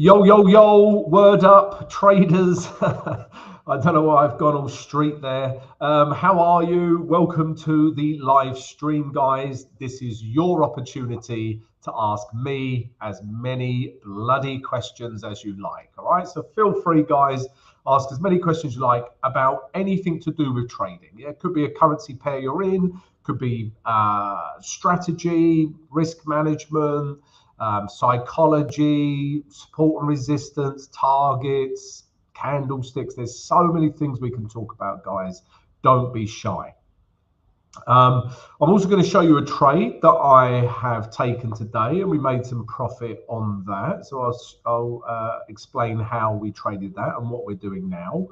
Yo, yo, yo, word up, traders. I don't know why I've gone all street there. How are you? Welcome to the live stream, guys. This is your opportunity to ask me as many bloody questions as you like. All right, so feel free, guys. Ask as many questions you like about anything to do with trading. Yeah, it could be a currency pair you're in, could be strategy, risk management, psychology, support and resistance, targets, candlesticks. There's so many things we can talk about, guys. Don't be shy. I'm also going to show you a trade that I have taken today, and we made some profit on that. So I'll explain how we traded that and what we're doing now.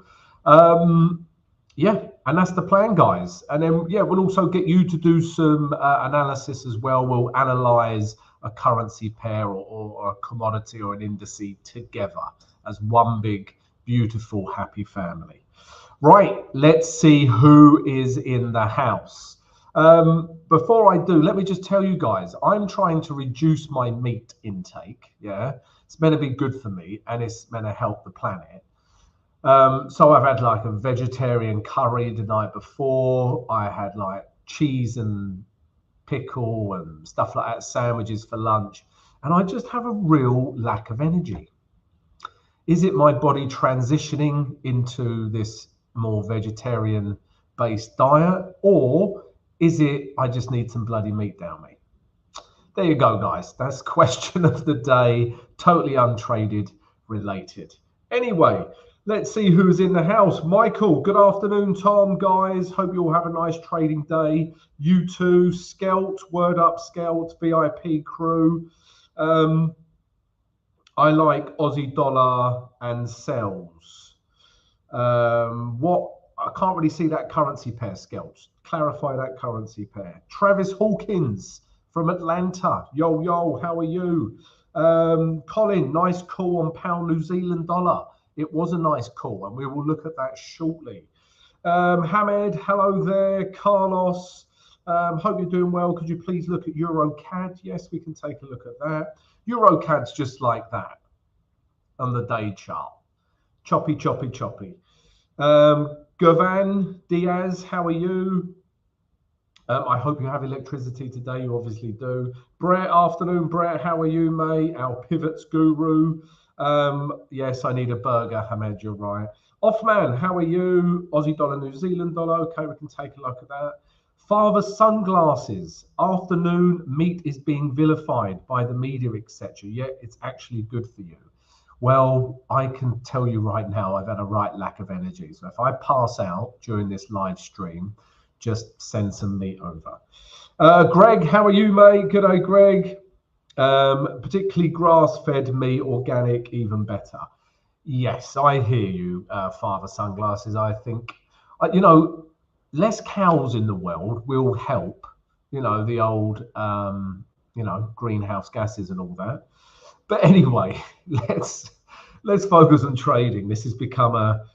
Yeah, and that's the plan, guys. And then, yeah, we'll also get you to do some analysis as well. We'll analyze a currency pair or a commodity or an indice together as one big, beautiful, happy family. Right, let's see who is in the house. Before I do, let me just tell you guys, I'm trying to reduce my meat intake. Yeah, it's meant to be good for me and it's meant to help the planet. So I've had like a vegetarian curry the night before. I had like cheese and pickle and stuff like that, sandwiches for lunch. And I just have a real lack of energy. Is it my body transitioning into this more vegetarian based diet, or is it I just need some bloody meat down me? There you go, guys. That's question of the day, totally untraded related. Anyway, let's see who's in the house. Michael, good afternoon. Tom, guys, hope you all have a nice trading day. You too. Skelt, word up, Skelt, VIP crew. I like Aussie dollar and sells. I can't really see that currency pair, Skelt. Clarify that currency pair. Travis Hawkins from Atlanta. Yo, yo, how are you? Colin, nice call on pound New Zealand dollar. It was a nice call, and we will look at that shortly. Hamed, hello there. Carlos, hope you're doing well. Could you please look at EuroCAD? Yes, we can take a look at that. EuroCAD's just like that on the day chart. Choppy, choppy, choppy. Govan Diaz, how are you? I hope you have electricity today. You obviously do. Brett, afternoon, Brett. How are you, mate? Our pivots guru. Yes, I need a burger, Hamed, you're right. Offman, how are you? Aussie dollar, New Zealand dollar. Okay, we can take a look at that. Father sunglasses. Afternoon, meat is being vilified by the media, etc. Yet it's actually good for you. Well, I can tell you right now, I've had a right lack of energy. So if I pass out during this live stream, just send some meat over. Greg, how are you, mate? Good day, Greg. Particularly grass-fed meat, organic, even better. Yes, I hear you, Father Sunglasses. I think, less cows in the world will help, the old, greenhouse gases and all that. But anyway, let's focus on trading. This has become a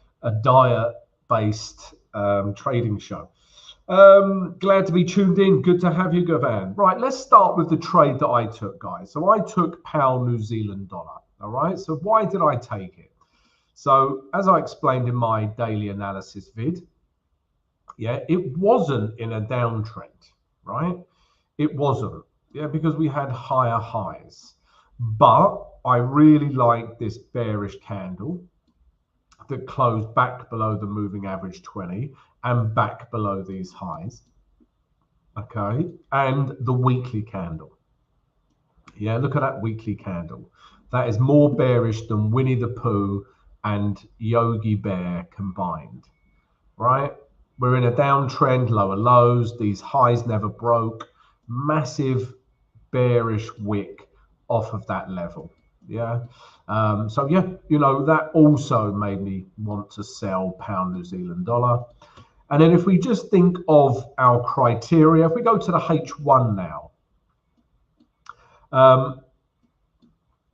diet-based trading show. Glad to be tuned in. Good to have you, Gavan. Right, let's start with the trade that I took, guys. So I took pound New Zealand dollar. All right. So why did I take it? So as I explained in my daily analysis vid, yeah, it wasn't in a downtrend, right? It wasn't, yeah, because we had higher highs. But I really like this bearish candle that closed back below the moving average 20 and back below these highs. Okay, and the weekly candle. Yeah, look at that weekly candle. That is more bearish than Winnie the Pooh and Yogi Bear combined, right? We're in a downtrend, lower lows. These highs never broke. Massive bearish wick off of that level. Yeah. So yeah, that also made me want to sell pound New Zealand dollar. And then if we just think of our criteria, if we go to the H1 now,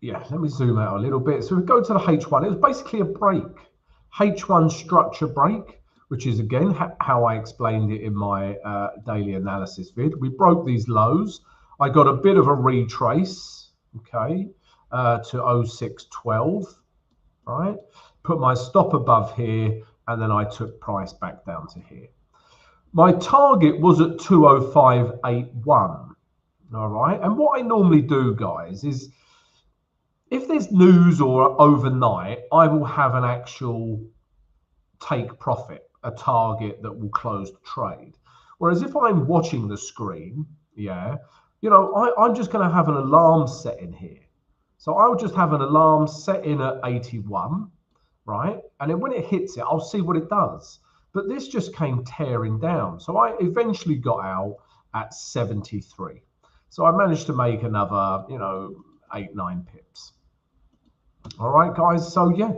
yeah, let me zoom out a little bit. So we go to the H1, it was basically a break, H1 structure break, which is again how I explained it in my daily analysis vid. We broke these lows. I got a bit of a retrace, okay, to 0612, right? Put my stop above here, and then I took price back down to here. My target was at 205.81, all right? And what I normally do, guys, is if there's news or overnight, I will have an actual take profit, a target that will close the trade. Whereas if I'm watching the screen, yeah, you know, I'm just going to have an alarm set in here. So I'll just have an alarm set in at 81, right? And then when it hits it, I'll see what it does. But this just came tearing down. So I eventually got out at 73. So I managed to make another, you know, 8-9 pips. All right, guys. So yeah,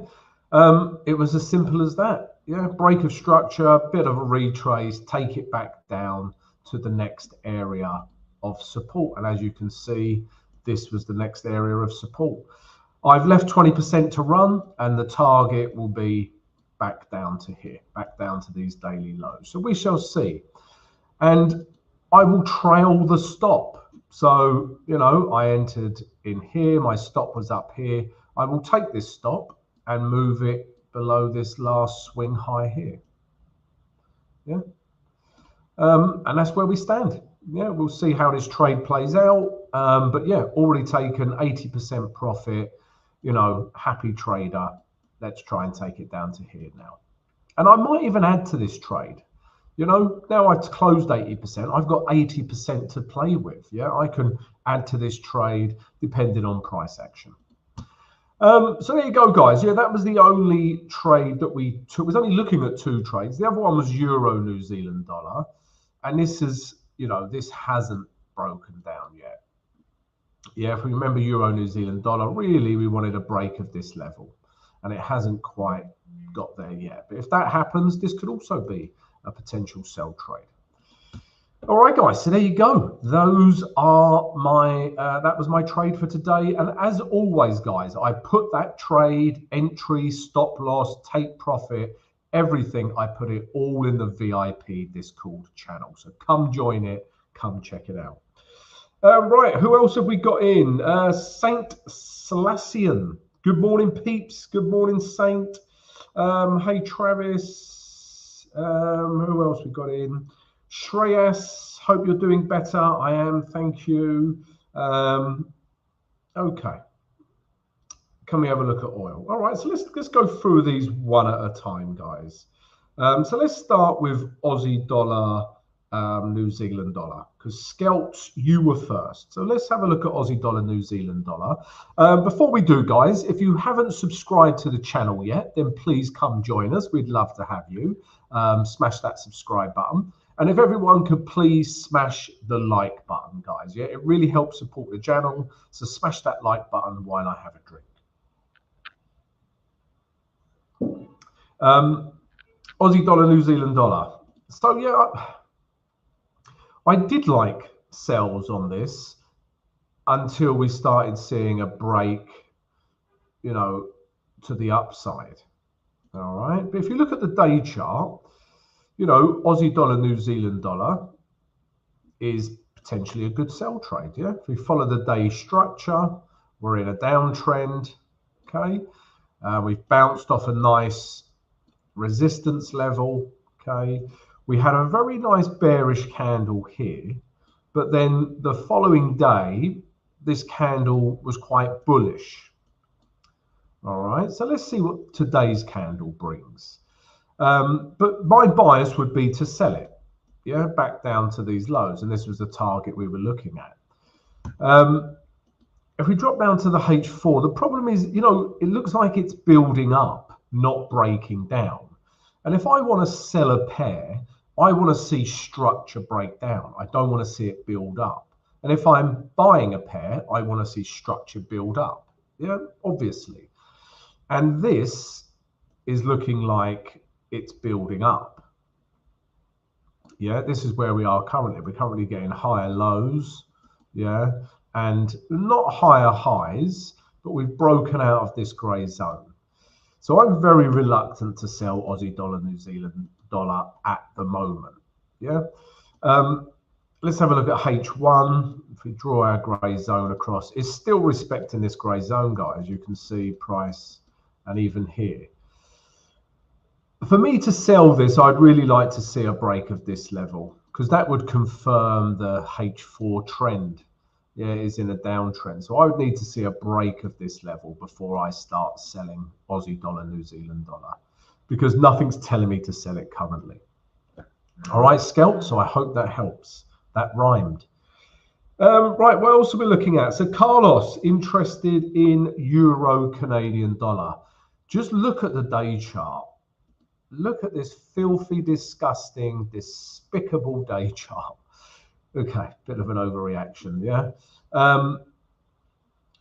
it was as simple as that. Yeah, break of structure, bit of a retrace, take it back down to the next area of support. And as you can see, this was the next area of support. I've left 20% to run, and the target will be back down to here, back down to these daily lows. So we shall see. And I will trail the stop. So, you know, I entered in here, my stop was up here. I will take this stop and move it below this last swing high here. Yeah. And that's where we stand. Yeah, we'll see how this trade plays out. But yeah, already taken 80% profit, you know, happy trader. Let's try and take it down to here now. And I might even add to this trade. You know, now I've closed 80%, I've got 80% to play with. Yeah, I can add to this trade depending on price action. So there you go, guys. Yeah, that was the only trade that we took. I was only looking at 2 trades. The other one was Euro New Zealand dollar. And this is, you know, this hasn't broken down yet. Yeah, if we remember Euro New Zealand dollar, really, we wanted a break of this level. And it hasn't quite got there yet. But if that happens, this could also be a potential sell trade. All right, guys, so there you go. Those are my, that was my trade for today. And as always, guys, I put that trade, entry, stop loss, take profit, everything, I put it all in the VIP Discord channel. So come join it, come check it out. Right, who else have we got in? Saint Sebastian. Good morning, peeps. Good morning, Saint. Hey, Travis. Who else we got in? Shreyas, hope you're doing better. I am, thank you. Okay. Can we have a look at oil? All right, so let's go through these one at a time, guys. So let's start with Aussie dollar, New Zealand dollar, because Skelts, you were first. So let's have a look at Aussie dollar, New Zealand dollar. Before we do, guys, if you haven't subscribed to the channel yet, then please come join us. We'd love to have you. Smash that subscribe button. And if everyone could please smash the like button, guys. Yeah, it really helps support the channel. So smash that like button while I have a drink. Aussie dollar, New Zealand dollar. So yeah, I did like sells on this until we started seeing a break, you know, to the upside. All right, but if you look at the day chart, you know, Aussie dollar, New Zealand dollar is potentially a good sell trade. Yeah, if we follow the day structure, we're in a downtrend. Okay, we've bounced off a nice resistance level. Okay, we had a very nice bearish candle here, but then the following day, this candle was quite bullish. All right, so let's see what today's candle brings. But my bias would be to sell it, yeah, back down to these lows, and this was the target we were looking at. If we drop down to the H4, the problem is, you know, it looks like it's building up, not breaking down. And if I want to sell a pair, I want to see structure break down. I don't want to see it build up. And if I'm buying a pair, I want to see structure build up. Yeah, obviously. And this is looking like it's building up. Yeah, this is where we are currently. We're currently getting higher lows, yeah, and not higher highs, but we've broken out of this grey zone. So I'm very reluctant to sell Aussie dollar, New Zealand dollar at the moment. Yeah. let's have a look at H1. If we draw our grey zone across, it's still respecting this grey zone, guys. You can see price, and even here. For me to sell this, I'd really like to see a break of this level, because that would confirm the H4 trend. Yeah, it is in a downtrend. So I would need to see a break of this level before I start selling Aussie dollar, New Zealand dollar, because nothing's telling me to sell it currently. All right, Scalp. So I hope that helps. That rhymed. Right, what else are we looking at? So Carlos, interested in Euro Canadian dollar. Just look at the day chart. Look at this filthy, disgusting, despicable day chart. Okay, bit of an overreaction, yeah.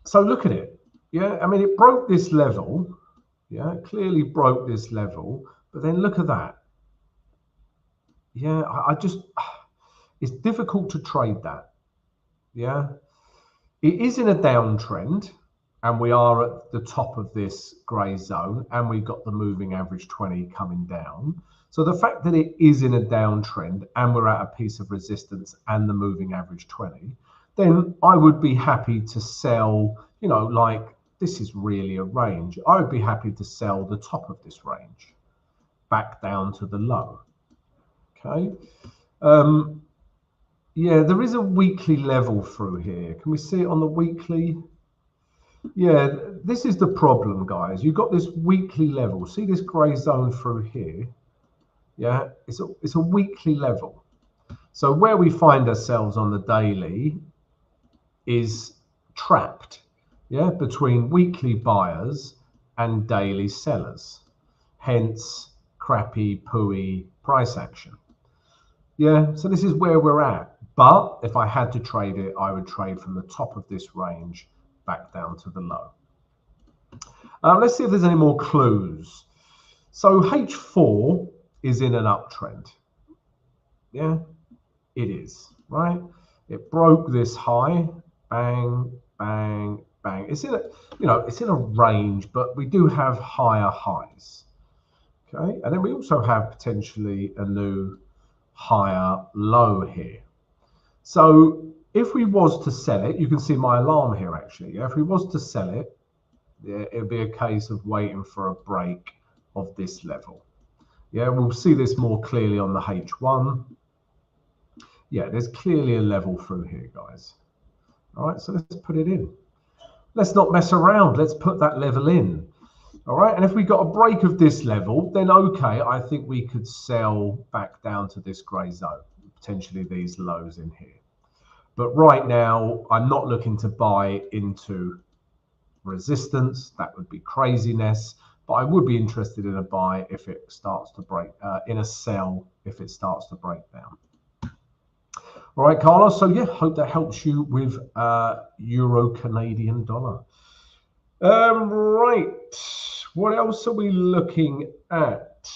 So look at it. Yeah, I mean, it broke this level. Yeah, it clearly broke this level. But then look at that. Yeah, I just, it's difficult to trade that. Yeah, it is in a downtrend, and we are at the top of this grey zone, and we've got the moving average 20 coming down. So the fact that it is in a downtrend and we're at a piece of resistance and the moving average 20, then I would be happy to sell, you know, like this is really a range. I would be happy to sell the top of this range back down to the low. Okay. Yeah, there is a weekly level through here. Can we see it on the weekly? Yeah, this is the problem, guys. You've got this weekly level. See this grey zone through here? Yeah, it's a weekly level. So where we find ourselves on the daily is trapped, yeah, between weekly buyers and daily sellers. Hence, crappy, pooey price action. Yeah, so this is where we're at. But if I had to trade it, I would trade from the top of this range back down to the low. Let's see if there's any more clues. So H4 is in an uptrend. Yeah, it is, right? It broke this high, bang, bang, bang. It's in a, you know, it's in a range, but we do have higher highs. Okay, and then we also have potentially a new higher low here. So if we was to sell it, you can see my alarm here actually. Yeah? If we was to sell it, yeah, it'd be a case of waiting for a break of this level. Yeah, we'll see this more clearly on the H1. Yeah, there's clearly a level through here, guys. All right, so let's put it in. Let's not mess around. Let's put that level in. All right, and if we got a break of this level, then okay, I think we could sell back down to this grey zone, potentially these lows in here. But right now, I'm not looking to buy into resistance. That would be craziness. But I would be interested in a buy if it starts to break, in a sell if it starts to break down. All right, Carlos. So yeah, hope that helps you with Euro Canadian dollar. Right. What else are we looking at?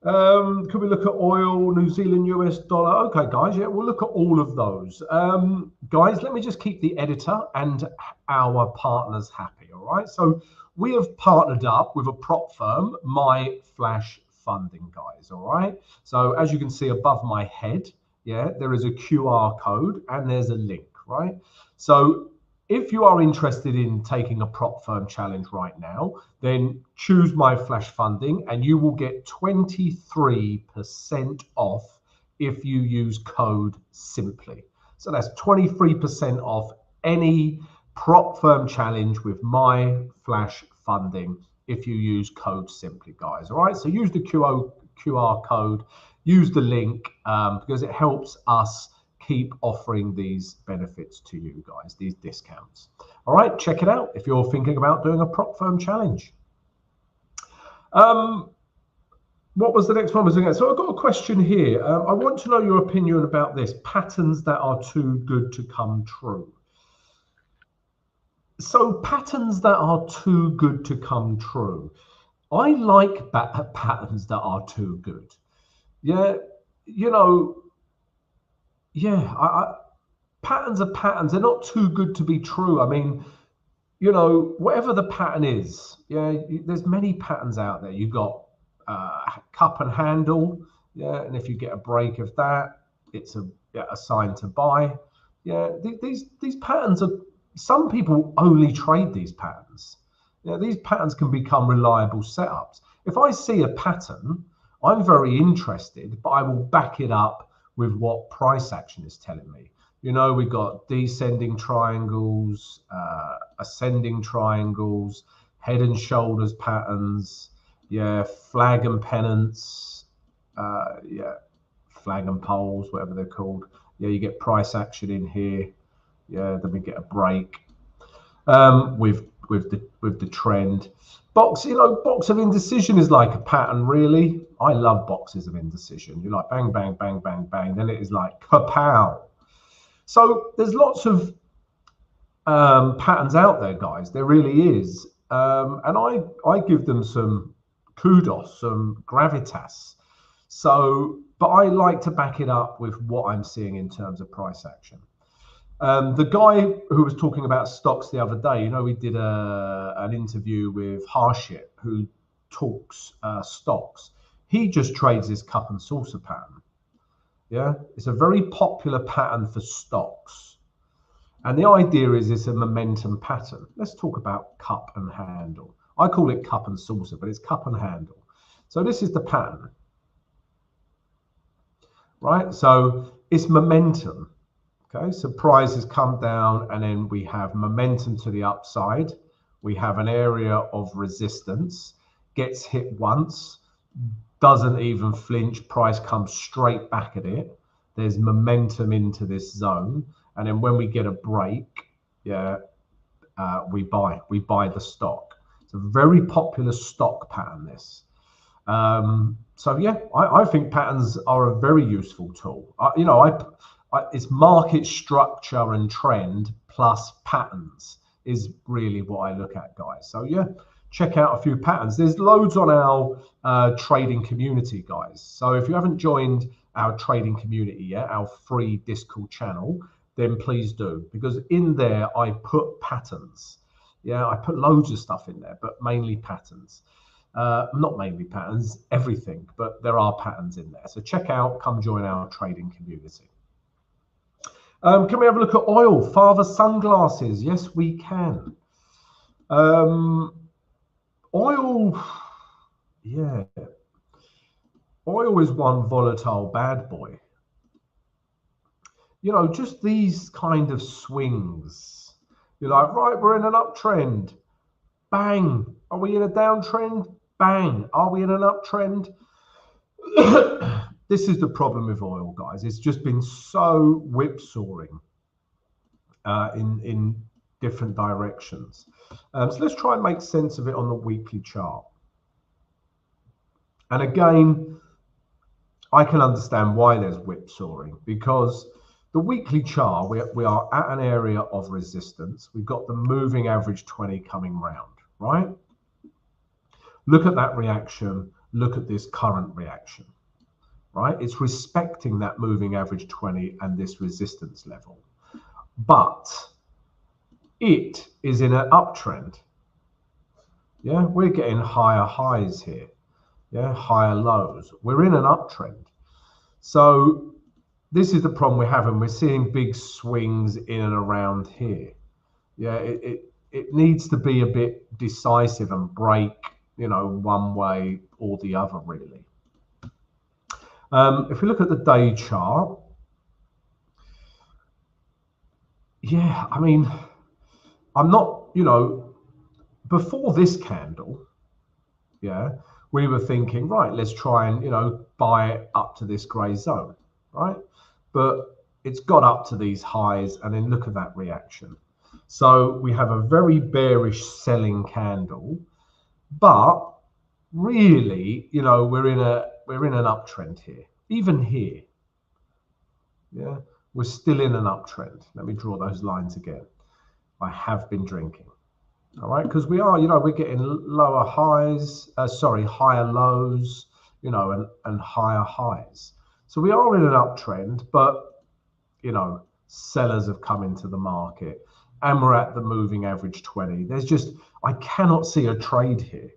Could we look at oil, New Zealand, US dollar? Okay, guys, yeah, we'll look at all of those. Guys, let me just keep the editor and our partners happy, all right? So we have partnered up with a prop firm, My Flash Funding, guys, all right? So as you can see above my head, yeah, there is a QR code and there's a link, right? So if you are interested in taking a prop firm challenge right now, then choose My Flash Funding and you will get 23% off if you use code SIMPLY. So that's 23% off any prop firm challenge with My Flash Funding if you use code SIMPLY, guys. All right, so use the QR code, use the link because it helps us keep offering these benefits to you guys, these discounts. All right, check it out if you're thinking about doing a prop firm challenge. What was the next one I was looking at? So I've got a question here. I want to know your opinion about this, patterns that are too good to come true. So patterns that are too good to come true. I like patterns that are too good. Yeah, you know, yeah, patterns are patterns. They're not too good to be true. I mean, you know, whatever the pattern is, yeah, there's many patterns out there. You've got cup and handle, yeah, and if you get a break of that, it's a yeah, a sign to buy. Yeah, these patterns are, some people only trade these patterns. Yeah, these patterns can become reliable setups. If I see a pattern, I'm very interested, but I will back it up with what price action is telling me. You know, we've got descending triangles, ascending triangles, head and shoulders patterns, yeah, flag and pennants, yeah, flag and poles, whatever they're called. Yeah, you get price action in here. Yeah, then we get a break with the trend. Box, you know, box of indecision is like a pattern, really. I love boxes of indecision. You're like bang, bang, bang, bang, bang. Then it is like kapow. So there's lots of patterns out there, guys. There really is. And I give them some kudos, some gravitas. So, but I like to back it up with what I'm seeing in terms of price action. The guy who was talking about stocks the other day, you know, we did an interview with Harshit, who talks stocks. He just trades this cup and saucer pattern. Yeah, it's a very popular pattern for stocks. And the idea is it's a momentum pattern. Let's talk about cup and handle. I call it cup and saucer, but it's cup and handle. So this is the pattern, right? So it's momentum. Okay, so prices come down and then we have momentum to the upside. We have an area of resistance, gets hit once, doesn't even flinch, price comes straight back at it. There's momentum into this zone. And then when we get a break, yeah, we buy the stock. It's a very popular stock pattern, this. So yeah, I think patterns are a very useful tool. You know, it's market structure and trend plus patterns is really what I look at, guys. So yeah, check out a few patterns. There's loads on our trading community, guys. So if you haven't joined our trading community yet, our free Discord channel, then please do, because in there I put patterns. Yeah, I put loads of stuff in there, but mainly patterns. Not mainly patterns, everything, but there are patterns in there. So check out, come join our trading community. Can we have a look at oil? Father sunglasses. Yes, we can. Oil, yeah. Oil is one volatile bad boy. You know, just these kind of swings. You're like, right, we're in an uptrend. Bang. Are we in a downtrend? Bang. Are we in an uptrend? This is the problem with oil, guys. It's just been so whipsawing in different directions. So let's try and make sense of it on the weekly chart. And again, I can understand why there's whipsawing, because the weekly chart, we are at an area of resistance. We've got the moving average 20 coming round, right? Look at that reaction. Look at this current reaction, right? It's respecting that moving average 20 and this resistance level. But it is in an uptrend. Yeah, we're getting higher highs here. Yeah, higher lows. We're in an uptrend. So this is the problem we're having. We're seeing big swings in and around here. Yeah, it needs to be a bit decisive and break, you know, one way or the other, really. If we look at the day chart, yeah, I mean, I'm not, you know, before this candle, yeah, we were thinking, right, let's try and, you know, buy it up to this grey zone, right? But it's got up to these highs, and then look at that reaction. So we have a very bearish selling candle, but really, you know, we're in an uptrend here. Even here, yeah, we're still in an uptrend. Let me draw those lines again. I have been drinking. All right, because we are, you know, we're getting lower highs, higher lows, you know, and higher highs. So we are in an uptrend, but, you know, sellers have come into the market and we're at the moving average 20. There's just, I cannot see a trade here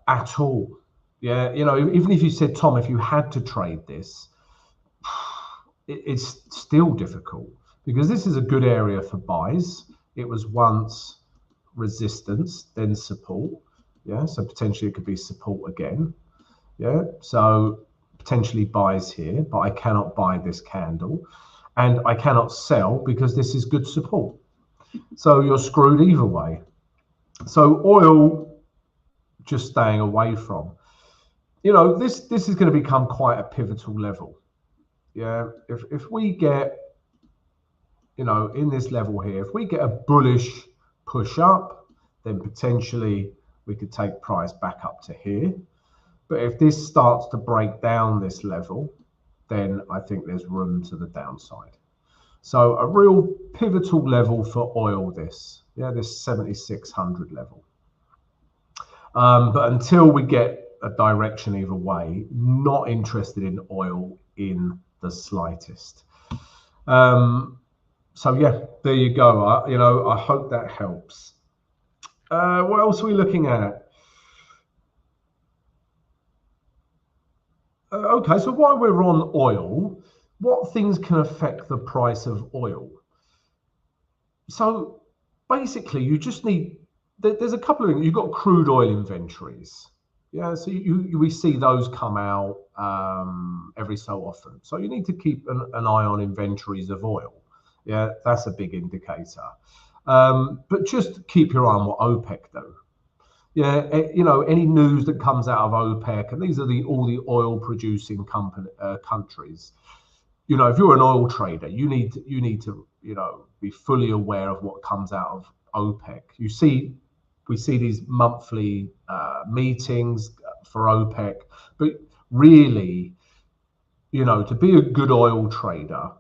at all. Yeah, you know, even if you said, Tom, if you had to trade this, it's still difficult because this is a good area for buys. It was once resistance, then support. Yeah, so potentially it could be support again. Yeah, so potentially buys here, but I cannot buy this candle, and I cannot sell because this is good support. So you're screwed either way. So oil, just staying away from. You know, this is going to become quite a pivotal level. Yeah, if we get, you know, in this level here, if we get a bullish push up, then potentially we could take price back up to here. But if this starts to break down this level, then I think there's room to the downside. So a real pivotal level for oil, this 7,600 level. But until we get a direction either way, not interested in oil in the slightest. So yeah, there you go. I hope that helps. What else are we looking at? Okay, so while we're on oil, what things can affect the price of oil? So basically, you just need, there's a couple of things. You've got crude oil inventories. Yeah, so we see those come out every so often. So you need to keep an eye on inventories of oil. Yeah, that's a big indicator. But just keep your eye on what OPEC do. Yeah, you know, any news that comes out of OPEC, and these are all the oil producing countries. You know, if you're an oil trader, you need to, you know, be fully aware of what comes out of OPEC. We see these monthly meetings for OPEC, but really, you know, to be a good oil trader,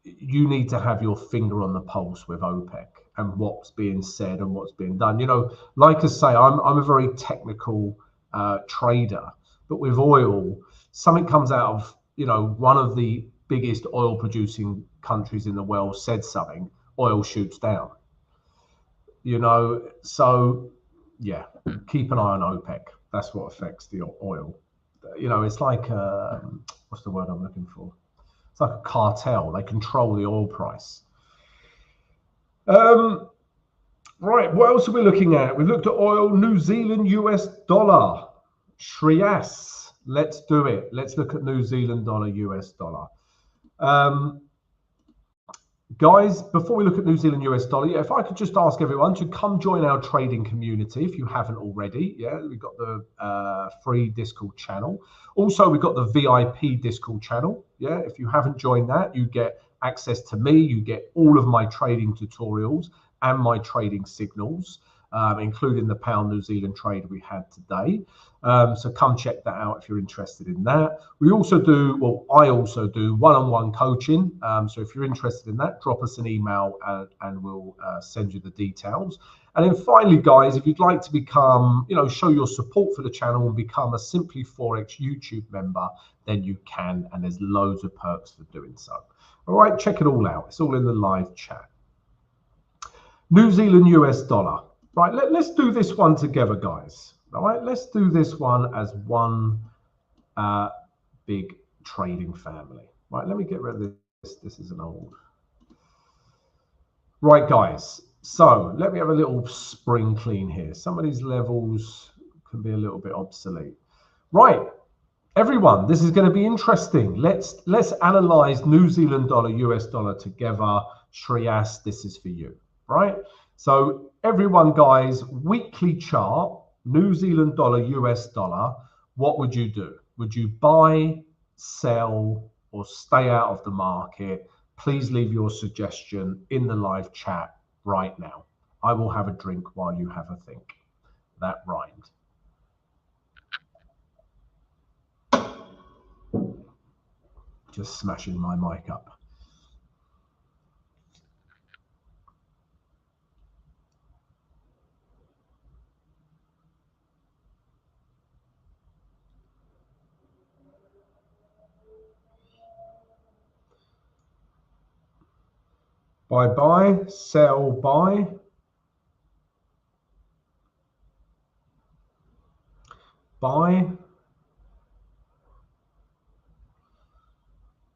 you need to have your finger on the pulse with OPEC and what's being said and what's being done. You know, like I say, I'm a very technical trader, but with oil, something comes out of, you know, one of the biggest oil producing countries in the world said something, oil shoots down. You know, so yeah, keep an eye on OPEC. That's what affects the oil. You know, it's like what's the word I'm looking for? It's like a cartel. They control the oil price. Right, what else are we looking at? We've looked at oil, New Zealand, US dollar, Shreyas. Let's do it. Let's look at New Zealand dollar, US dollar. Guys, before we look at New Zealand US dollar, yeah, if I could just ask everyone to come join our trading community if you haven't already. Yeah, we've got the free Discord channel. Also, we've got the VIP Discord channel. Yeah, if you haven't joined that, you get access to me. You get all of my trading tutorials and my trading signals, including the pound New Zealand trade we had today. So come check that out if you're interested in that. We also do, well, I also do one-on-one coaching. So if you're interested in that, drop us an email and we'll send you the details. And then finally, guys, if you'd like to become, you know, show your support for the channel and become a Simply Forex YouTube member, then you can, and there's loads of perks for doing so. All right, check it all out. It's all in the live chat. New Zealand US dollar. Right, let's do this one together, guys. All right, let's do this one as one big trading family. Right, let me get rid of this. This is an old. Right, guys. So let me have a little spring clean here. Some of these levels can be a little bit obsolete. Right, everyone, this is going to be interesting. Let's analyze New Zealand dollar, US dollar together. Shreyas, this is for you. Right. So everyone, guys, weekly chart, New Zealand dollar, US dollar, what would you do? Would you buy, sell, or stay out of the market? Please leave your suggestion in the live chat right now. I will have a drink while you have a think. That rhymed. Just smashing my mic up. Buy, sell, buy. Buy.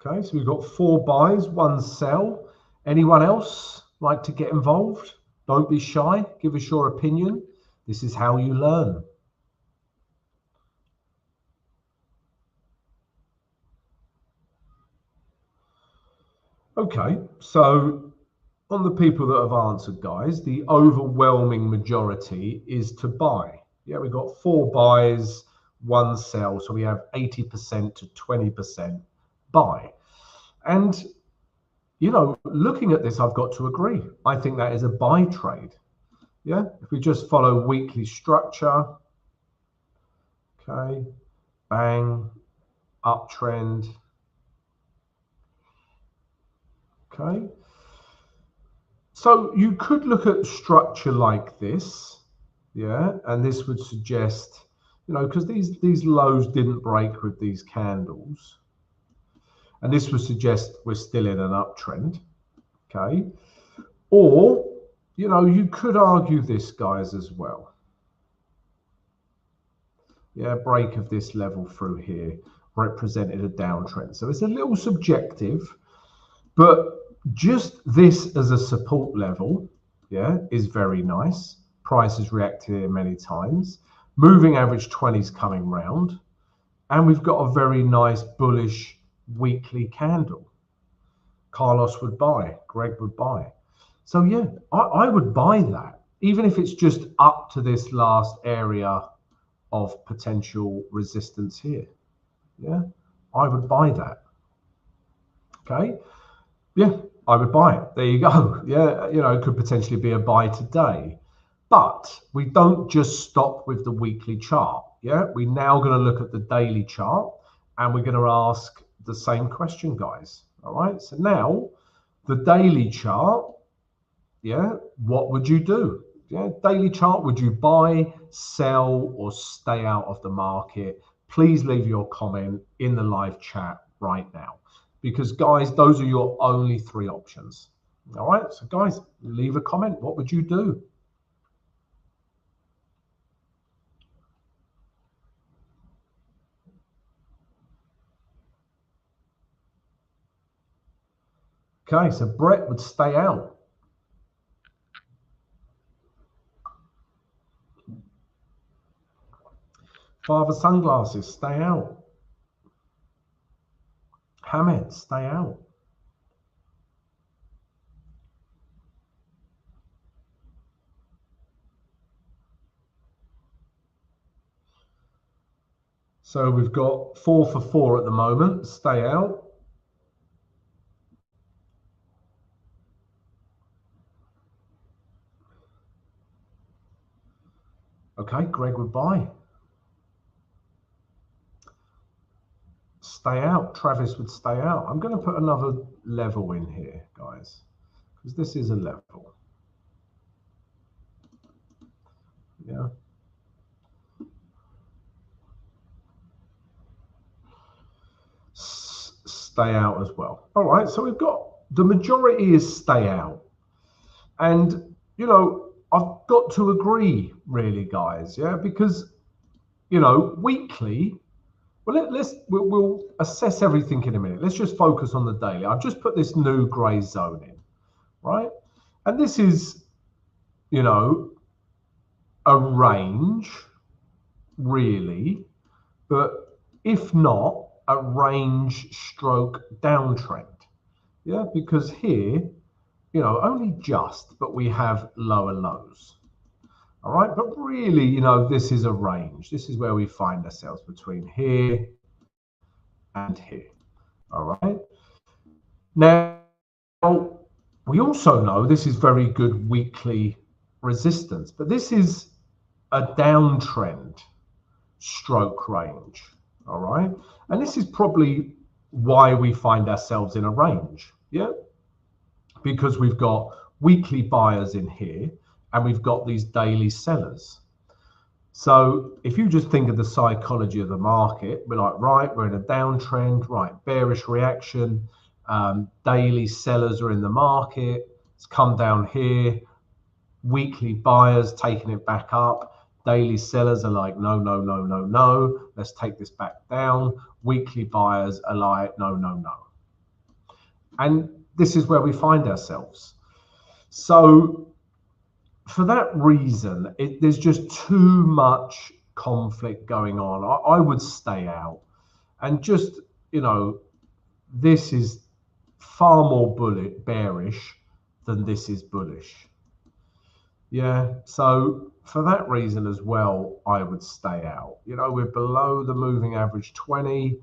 Okay, so we've got 4 buys, 1 sell. Anyone else like to get involved? Don't be shy. Give us your opinion. This is how you learn. Okay, so on the people that have answered, guys, the overwhelming majority is to buy. Yeah, we've got 4 buys, 1 sell. So we have 80% to 20% buy. And, you know, looking at this, I've got to agree. I think that is a buy trade. Yeah, if we just follow weekly structure, okay, bang, uptrend, okay. So you could look at structure like this, yeah, and this would suggest, you know, because these lows didn't break with these candles, and this would suggest we're still in an uptrend, okay. Or, you know, you could argue this, guys, as well. Yeah, break of this level through here represented a downtrend. So it's a little subjective, but just this as a support level, yeah, is very nice. Price has reacted here many times. Moving average 20 is coming round. And we've got a very nice bullish weekly candle. Carlos would buy, Greg would buy. So yeah, I would buy that, even if it's just up to this last area of potential resistance here. Yeah, I would buy that. Okay. Yeah, I would buy it. There you go. Yeah, you know, it could potentially be a buy today. But we don't just stop with the weekly chart. Yeah, we're now going to look at the daily chart and we're going to ask the same question, guys. All right. So now the daily chart, yeah, what would you do? Yeah, daily chart, would you buy, sell, or stay out of the market? Please leave your comment in the live chat right now, because guys, those are your only 3 options. All right, so guys, leave a comment. What would you do? Okay, so Brett would stay out. Father Sunglasses, stay out. Hamed, stay out. So we've got 4 for 4 at the moment. Stay out. Okay, Greg would buy. Stay out. Travis would stay out. I'm going to put another level in here, guys, because this is a level. Yeah. Stay out as well. All right, so we've got the majority is stay out. And, you know, I've got to agree, really, guys, yeah, because, you know, weekly, well, we'll assess everything in a minute. Let's just focus on the daily. I've just put this new grey zone in, right? And this is, you know, a range, really, but if not, a range stroke downtrend. Yeah, because here, you know, only just, but we have lower lows. All right, but really, you know, this is a range. This is where we find ourselves between here and here. All right. Now, we also know this is very good weekly resistance, but this is a downtrend stroke range. All right. And this is probably why we find ourselves in a range. Yeah. Because we've got weekly buyers in here and we've got these daily sellers. So if you just think of the psychology of the market, we're like, right, we're in a downtrend, right, bearish reaction, daily sellers are in the market, it's come down here, weekly buyers taking it back up, daily sellers are like, no, no, no, no, no, let's take this back down, weekly buyers are like, no, no, no. And this is where we find ourselves. So for that reason, there's just too much conflict going on. I would stay out. And just, you know, this is far more bearish than this is bullish. Yeah, so for that reason as well, I would stay out. You know, we're below the moving average 20.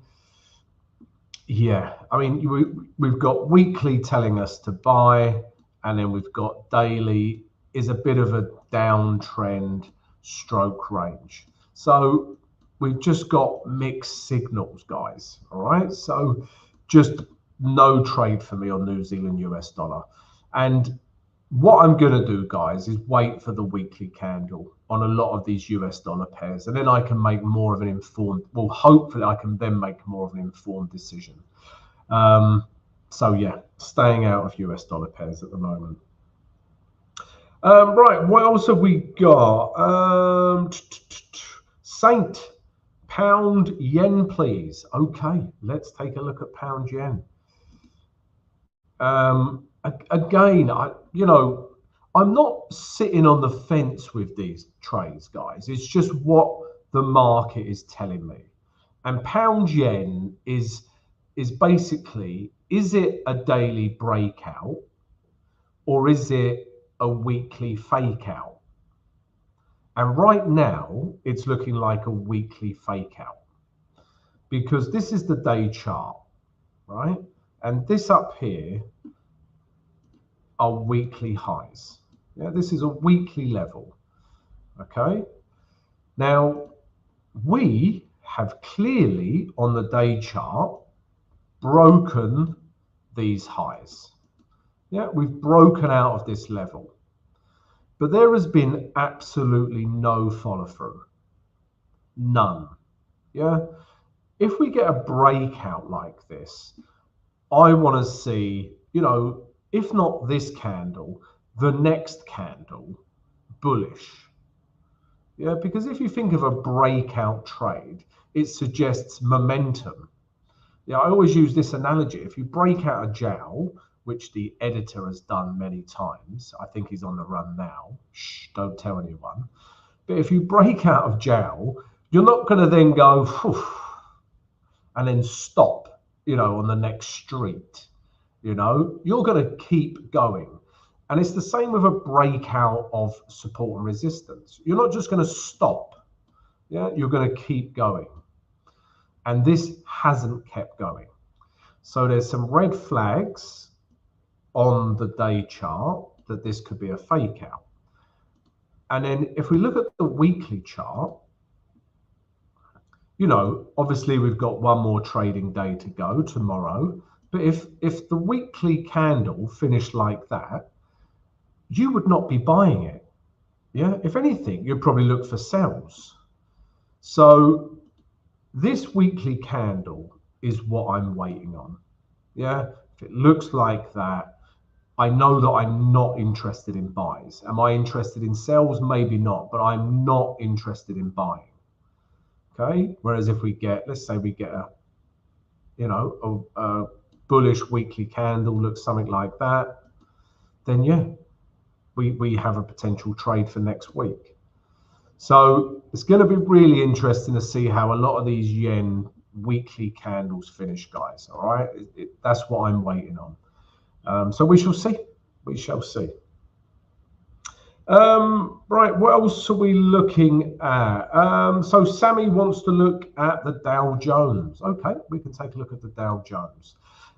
Yeah, I mean, we've got weekly telling us to buy, and then we've got daily is a bit of a downtrend stroke range. So we've just got mixed signals, guys. All right, so just no trade for me on New Zealand US dollar. And what I'm going to do, guys, is wait for the weekly candle on a lot of these US dollar pairs, and then I can make more of an informed, well, hopefully I can then make more of an informed decision. So yeah, staying out of US dollar pairs at the moment. Right, what else have we got? Saint, pound yen, please. Okay, let's take a look at pound yen. Again, I'm not sitting on the fence with these trades, guys. It's just what the market is telling me. And pound yen is basically, is it a daily breakout or is it a weekly fake out? And right now, it's looking like a weekly fake out because this is the day chart, right? And this up here are weekly highs. Yeah, this is a weekly level. Okay. Now, we have clearly on the day chart broken these highs. Yeah, we've broken out of this level. But there has been absolutely no follow through. None. Yeah. If we get a breakout like this, I want to see, you know, if not this candle, the next candle bullish. Yeah, because if you think of a breakout trade, it suggests momentum. Yeah, I always use this analogy. If you break out a jowl, which the editor has done many times, I think he's on the run now. Shh, don't tell anyone. But if you break out of jowl, you're not going to then go, phew, and then stop, you know, on the next street. You know, you're going to keep going. And it's the same with a breakout of support and resistance. You're not just going to stop. Yeah, you're going to keep going. And this hasn't kept going. So there's some red flags on the day chart that this could be a fake out. And then if we look at the weekly chart, you know, obviously we've got one more trading day to go tomorrow. But if the weekly candle finished like that, you would not be buying it. Yeah, if anything, you'd probably look for sells. So this weekly candle is what I'm waiting on. Yeah, if it looks like that, I know that I'm not interested in buys. Am I interested in sells? Maybe not, but I'm not interested in buying. Okay, whereas if we get, let's say we get a, you know, a bullish weekly candle, looks something like that, then yeah, we have a potential trade for next week. So it's going to be really interesting to see how a lot of these yen weekly candles finish, guys. All right, that's what I'm waiting on. So we shall see. We shall see. Right, what else are we looking at? So Sammy wants to look at the Dow Jones. Okay, we can take a look at the Dow Jones.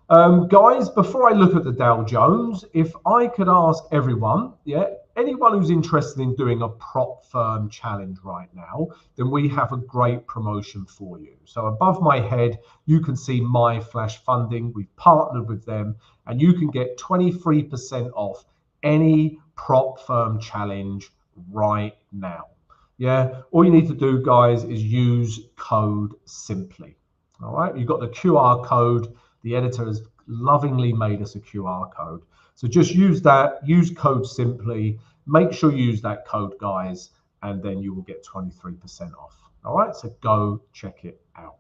Guys, before I look at the Dow Jones, if I could ask everyone, yeah, anyone who's interested in doing a prop firm challenge right now, then we have a great promotion for you. So above my head, you can see My Flash Funding. We've partnered with them, and you can get 23% off any prop firm challenge right now. Yeah, all you need to do, guys, is use code SIMPLY. All right, you've got the QR code. The editor has lovingly made us a QR code. So just use that, use code SIMPLY. Make sure you use that code, guys, and then you will get 23% off. All right, so go check it out.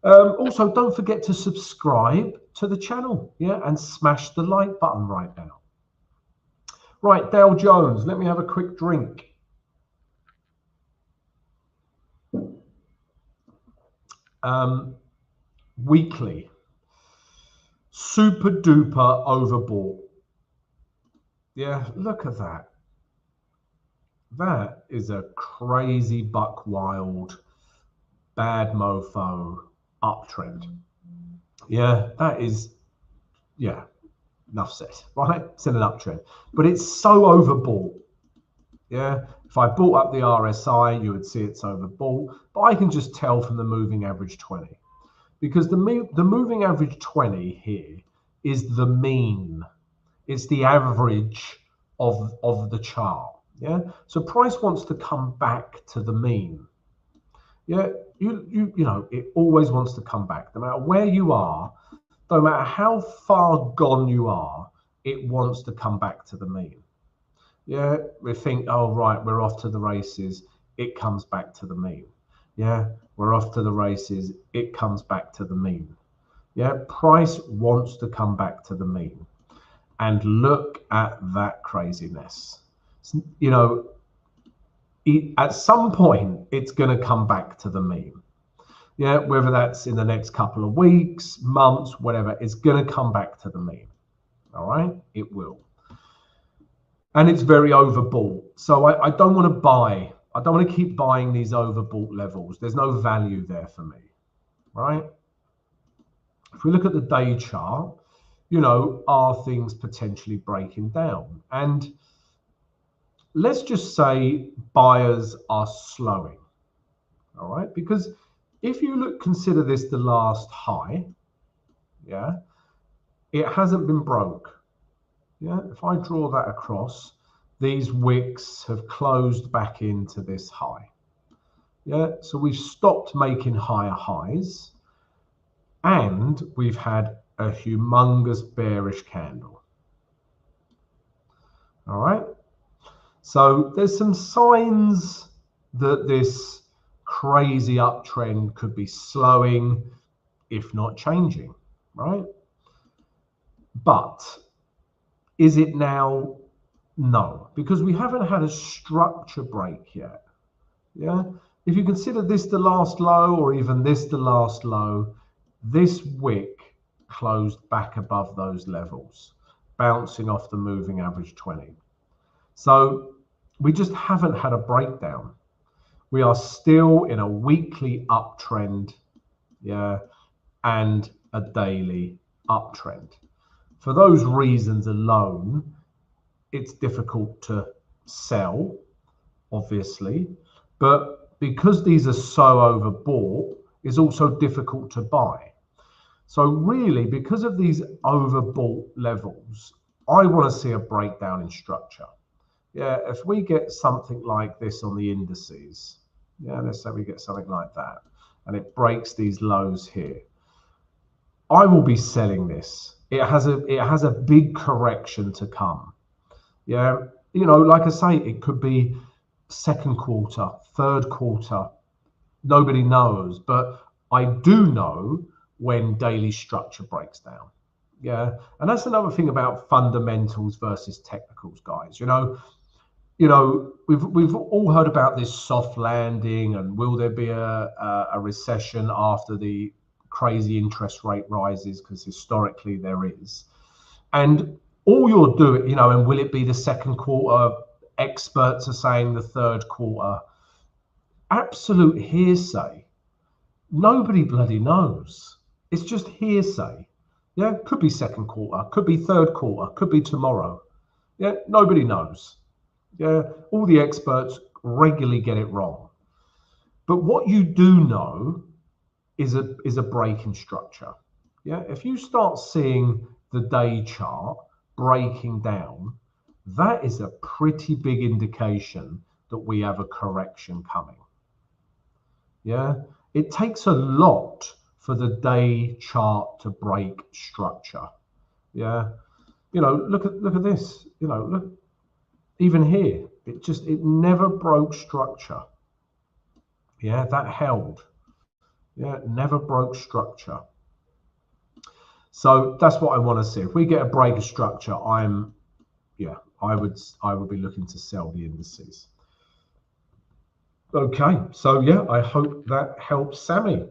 Also, don't forget to subscribe to the channel, yeah, and smash the like button right now. Right, Dow Jones, let me have a quick drink. Weekly, super duper overbought. Yeah, look at that. That is a crazy buck wild, bad mofo uptrend. Yeah, that is, yeah, enough said, right? It's in an uptrend, but it's so overbought. Yeah, if I bought up the RSI, you would see it's overbought, but I can just tell from the moving average 20, because the moving average 20 here is the mean. It's the average of the chart. Yeah, so price wants to come back to the mean. Yeah, you know, it always wants to come back, no matter where you are, no matter how far gone you are, it wants to come back to the mean. Yeah, we think, oh, right, we're off to the races. It comes back to the mean. Yeah, we're off to the races. It comes back to the mean. Yeah, price wants to come back to the mean. And look at that craziness. You know, at some point, it's going to come back to the mean. Yeah, whether that's in the next couple of weeks, months, whatever, it's going to come back to the mean. All right, it will. And it's very overbought. So I don't want to buy. I don't want to keep buying these overbought levels. There's no value there for me, right? If we look at the day chart, you know, are things potentially breaking down? And let's just say buyers are slowing, all right? Because if you consider this the last high, yeah, it hasn't been broke. Yeah, if I draw that across, these wicks have closed back into this high. Yeah, so we've stopped making higher highs, and we've had a humongous bearish candle. All right, so there's some signs that this crazy uptrend could be slowing, if not changing, right? But is it now? No, because we haven't had a structure break yet. Yeah, if you consider this the last low, or even this the last low, this wick closed back above those levels, bouncing off the moving average 20. So we just haven't had a breakdown. We are still in a weekly uptrend, yeah, and a daily uptrend. For those reasons alone, it's difficult to sell, obviously, but because these are so overbought, it's also difficult to buy. So really, because of these overbought levels, I want to see a breakdown in structure. Yeah, if we get something like this on the indices, yeah, let's say we get something like that, and it breaks these lows here, I will be selling this. It has a big correction to come. Yeah, you know, like I say, it could be second quarter, third quarter. Nobody knows, but I do know when daily structure breaks down. Yeah, and that's another thing about fundamentals versus technicals, guys. You know, we've all heard about this soft landing, and will there be a recession after the crazy interest rate rises? Because historically there is. And all you're doing, you know, and will it be the second quarter? Experts are saying the third quarter. Absolute hearsay. Nobody bloody knows. It's just hearsay. Yeah, could be second quarter, could be third quarter, could be tomorrow. Yeah, nobody knows. Yeah, all the experts regularly get it wrong. But what you do know is a break in structure. Yeah, if you start seeing the day chart breaking down, that is a pretty big indication that we have a correction coming. Yeah, it takes a lot for the day chart to break structure. Yeah, you know, look at this. You know, look, even here, it never broke structure. Yeah, that held. Yeah, never broke structure. So that's what I want to see. If we get a break of structure, I would be looking to sell the indices. Okay, so yeah, I hope that helps Sammy.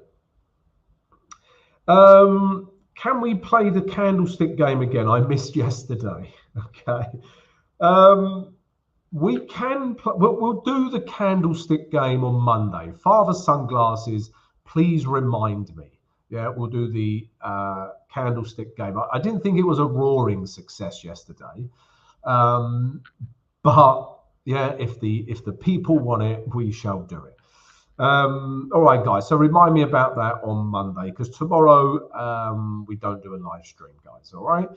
Can we play the candlestick game again? I missed yesterday. Okay. We can. We'll do the candlestick game on Monday. Father Sunglasses, please remind me. Yeah, we'll do the candlestick game. I didn't think it was a roaring success yesterday, but yeah, if the people want it, we shall do it. All right, guys. So remind me about that on Monday, because tomorrow we don't do a live stream, guys. All right.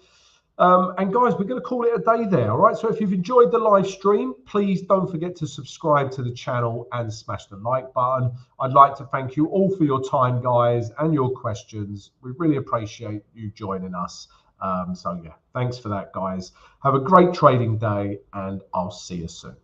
And guys, we're going to call it a day there. All right. So if you've enjoyed the live stream, please don't forget to subscribe to the channel and smash the like button. I'd like to thank you all for your time, guys, and your questions. We really appreciate you joining us. So yeah, thanks for that, guys. Have a great trading day, and I'll see you soon.